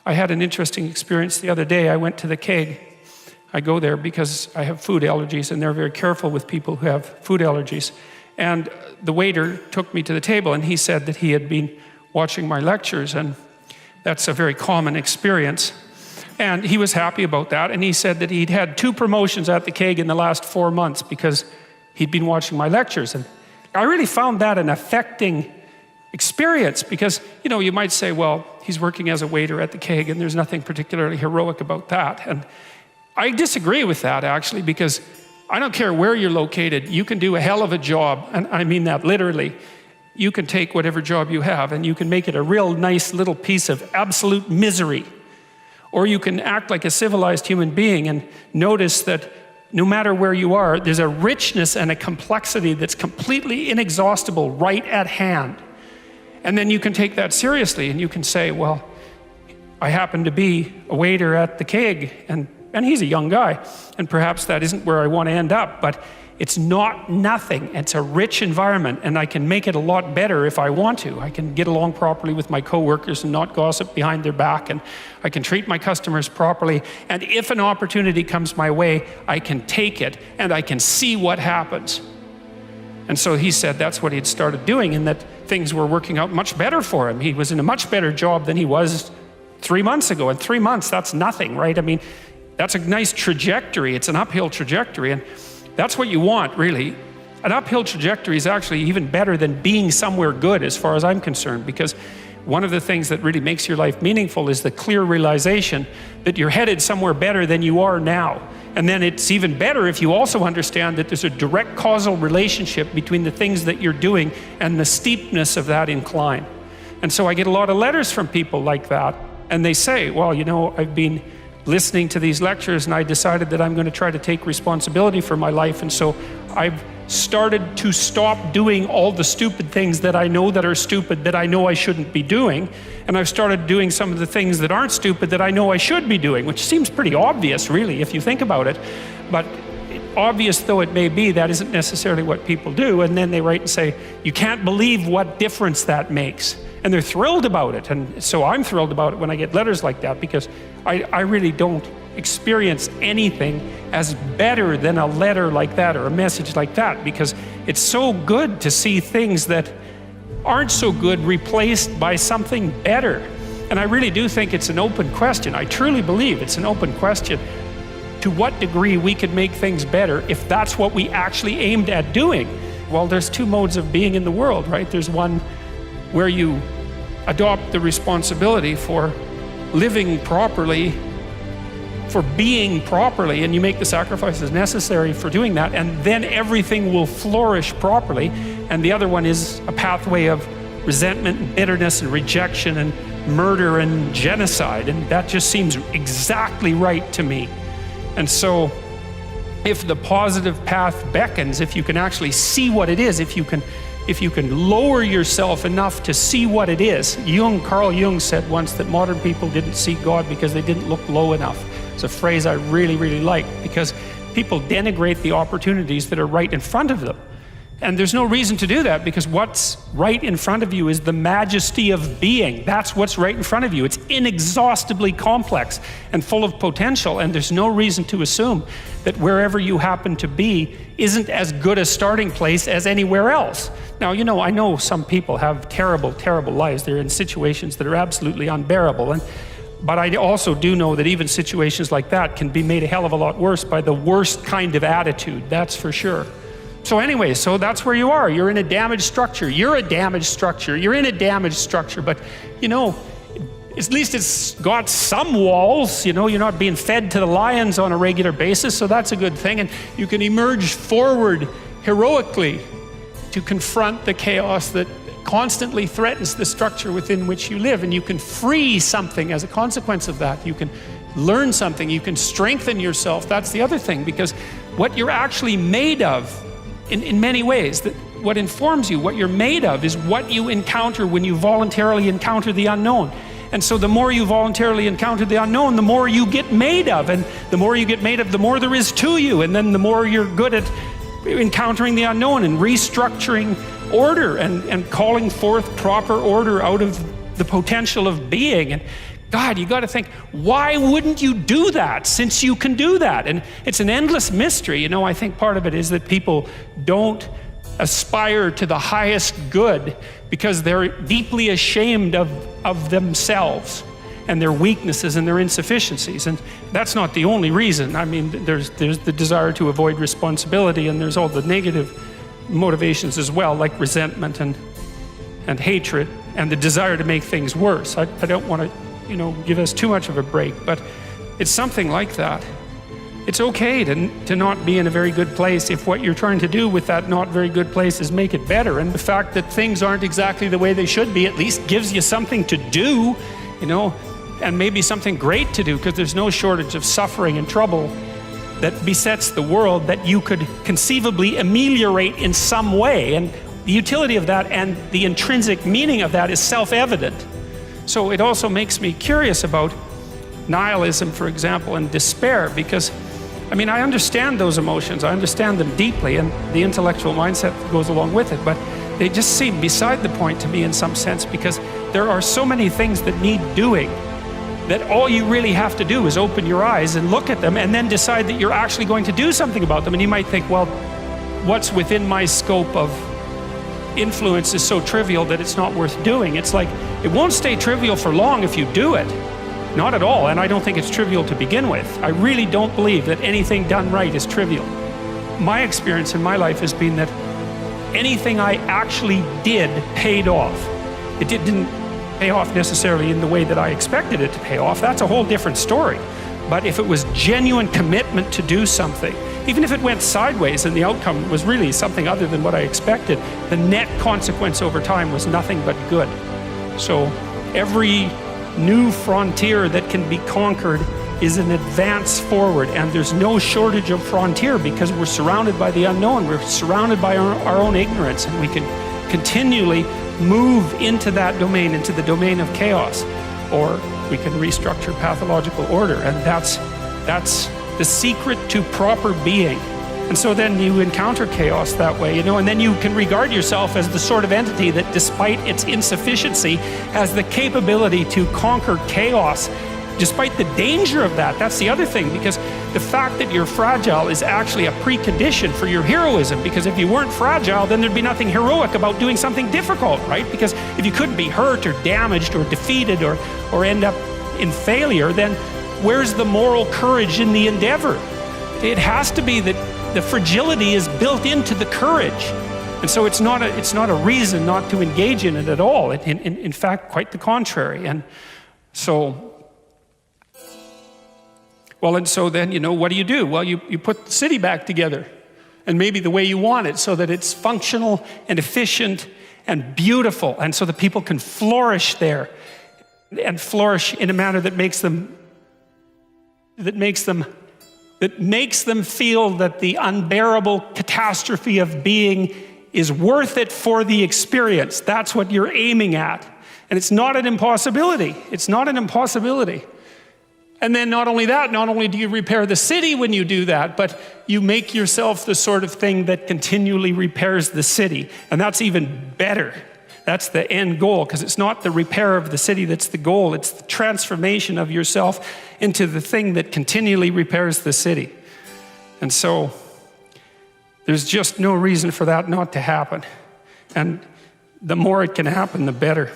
I had an interesting experience the other day. I went to the keg. I go there because I have food allergies, and they're very careful with people who have food allergies. And the waiter took me to the table, and he said that he had been watching my lectures, and that's a very common experience. And he was happy about that, and he said that he'd had 2 promotions at the keg in the last 4 months because he'd been watching my lectures. And I really found that an affecting experience because, you might say, well, he's working as a waiter at the keg and there's nothing particularly heroic about that. And I disagree with that, actually, because I don't care where you're located, you can do a hell of a job, and I mean that literally. You can take whatever job you have and you can make it a real nice little piece of absolute misery. Or you can act like a civilized human being and notice that no matter where you are, there's a richness and a complexity that's completely inexhaustible right at hand. And then you can take that seriously and you can say, well, I happen to be a waiter at the keg, and he's a young guy, and perhaps that isn't where I want to end up, but it's not nothing. It's a rich environment, and I can make it a lot better if I want to. I can get along properly with my coworkers and not gossip behind their back, and I can treat my customers properly, and if an opportunity comes my way, I can take it, and I can see what happens. And so he said that's what he had started doing, and that things were working out much better for him. He was in a much better job than he was 3 months ago, and 3 months, that's nothing, right? I mean, that's a nice trajectory. It's an uphill trajectory, and that's what you want, really. An uphill trajectory is actually even better than being somewhere good, as far as I'm concerned, because one of the things that really makes your life meaningful is the clear realization that you're headed somewhere better than you are now. And then it's even better if you also understand that there's a direct causal relationship between the things that you're doing and the steepness of that incline. And so I get a lot of letters from people like that, and they say, well, I've been listening to these lectures and I decided that I'm going to try to take responsibility for my life, and so I've started to stop doing all the stupid things that I know that are stupid that I know I shouldn't be doing, and I've started doing some of the things that aren't stupid that I know I should be doing, which seems pretty obvious, really, if you think about it. But obvious though it may be, that isn't necessarily what people do. And then they write and say, you can't believe what difference that makes. And they're thrilled about it. And so I'm thrilled about it when I get letters like that, because I really don't experience anything as better than a letter like that or a message like that, because it's so good to see things that aren't so good replaced by something better. And I really do think it's an open question. I truly believe it's an open question to what degree we could make things better if that's what we actually aimed at doing. Well, there's 2 modes of being in the world, right? There's one where you adopt the responsibility for living properly, for being properly, and you make the sacrifices necessary for doing that, and then everything will flourish properly. And the other one is a pathway of resentment and bitterness and rejection and murder and genocide, and that just seems exactly right to me. And so if the positive path beckons, if you can actually see what it is, if you can lower yourself enough to see what it is. Carl Jung said once that modern people didn't see God because they didn't look low enough. It's a phrase I really, really like, because people denigrate the opportunities that are right in front of them. And there's no reason to do that, because what's right in front of you is the majesty of being. That's what's right in front of you. It's inexhaustibly complex and full of potential, and there's no reason to assume that wherever you happen to be isn't as good a starting place as anywhere else. Now, I know some people have terrible, terrible lives. They're in situations that are absolutely unbearable, but I also do know that even situations like that can be made a hell of a lot worse by the worst kind of attitude, that's for sure. So anyway, so that's where you are. You're in a damaged structure. You're a damaged structure. You're in a damaged structure. But, at least it's got some walls. You're not being fed to the lions on a regular basis, so that's a good thing. And you can emerge forward heroically to confront the chaos that constantly threatens the structure within which you live. And you can free something as a consequence of that. You can learn something. You can strengthen yourself. That's the other thing, because what you're actually made of, in many ways, that what informs you, what you're made of, is what you encounter when you voluntarily encounter the unknown. And so the more you voluntarily encounter the unknown, the more you get made of. And the more you get made of, the more there is to you. And then the more you're good at encountering the unknown and restructuring order and calling forth proper order out of the potential of being. And God, you got to think, why wouldn't you do that since you can do that? And it's an endless mystery. You know, I think part of it is that people don't aspire to the highest good because they're deeply ashamed of themselves and their weaknesses and their insufficiencies. And that's not the only reason. I mean, there's the desire to avoid responsibility, and there's all the negative motivations as well, like resentment and hatred and the desire to make things worse. I don't want to, you know, give us too much of a break, but it's something like that. It's okay to not be in a very good place if what you're trying to do with that not very good place is make it better. And the fact that things aren't exactly the way they should be at least gives you something to do, you know, and maybe something great to do, because there's no shortage of suffering and trouble that besets the world that you could conceivably ameliorate in some way. And the utility of that and the intrinsic meaning of that is self-evident. So it also makes me curious about nihilism, for example, and despair, because I mean, I understand those emotions, I understand them deeply, and the intellectual mindset that goes along with it, but they just seem beside the point to me in some sense, because there are so many things that need doing that all you really have to do is open your eyes and look at them and then decide that you're actually going to do something about them. And you might think, well, what's within my scope of influence is so trivial that it's not worth doing. It's like, it won't stay trivial for long if you do it. Not at all, and I don't think it's trivial to begin with. I really don't believe that anything done right is trivial. My experience in my life has been that anything I actually did paid off. It didn't pay off necessarily in the way that I expected it to pay off. That's a whole different story. But if it was genuine commitment to do something, even if it went sideways and the outcome was really something other than what I expected, the net consequence over time was nothing but good. So every new frontier that can be conquered is an advance forward, and there's no shortage of frontier because we're surrounded by the unknown. We're surrounded by our own ignorance, and we can continually move into that domain, into the domain of chaos, or we can restructure pathological order, and that's the secret to proper being. And so then you encounter chaos that way, you know, and then you can regard yourself as the sort of entity that, despite its insufficiency, has the capability to conquer chaos, despite the danger of that. That's the other thing, because the fact that you're fragile is actually a precondition for your heroism, because if you weren't fragile, then there'd be nothing heroic about doing something difficult, right? Because if you couldn't be hurt or damaged or defeated or end up in failure, then where's the moral courage in the endeavor? It has to be that the fragility is built into the courage. And so it's not a reason not to engage in it at all. In fact, quite the contrary. And so, well, and so then, you know, what do? Well, you put the city back together, and maybe the way you want it, so that it's functional and efficient and beautiful, and so that people can flourish there, and flourish in a manner that makes them feel that the unbearable catastrophe of being is worth it for the experience. That's what you're aiming at. And it's not an impossibility. It's not an impossibility. And then not only that, not only do you repair the city when you do that, but you make yourself the sort of thing that continually repairs the city. And that's even better. That's the end goal, because it's not the repair of the city that's the goal. It's the transformation of yourself into the thing that continually repairs the city. And so there's just no reason for that not to happen. And the more it can happen, the better.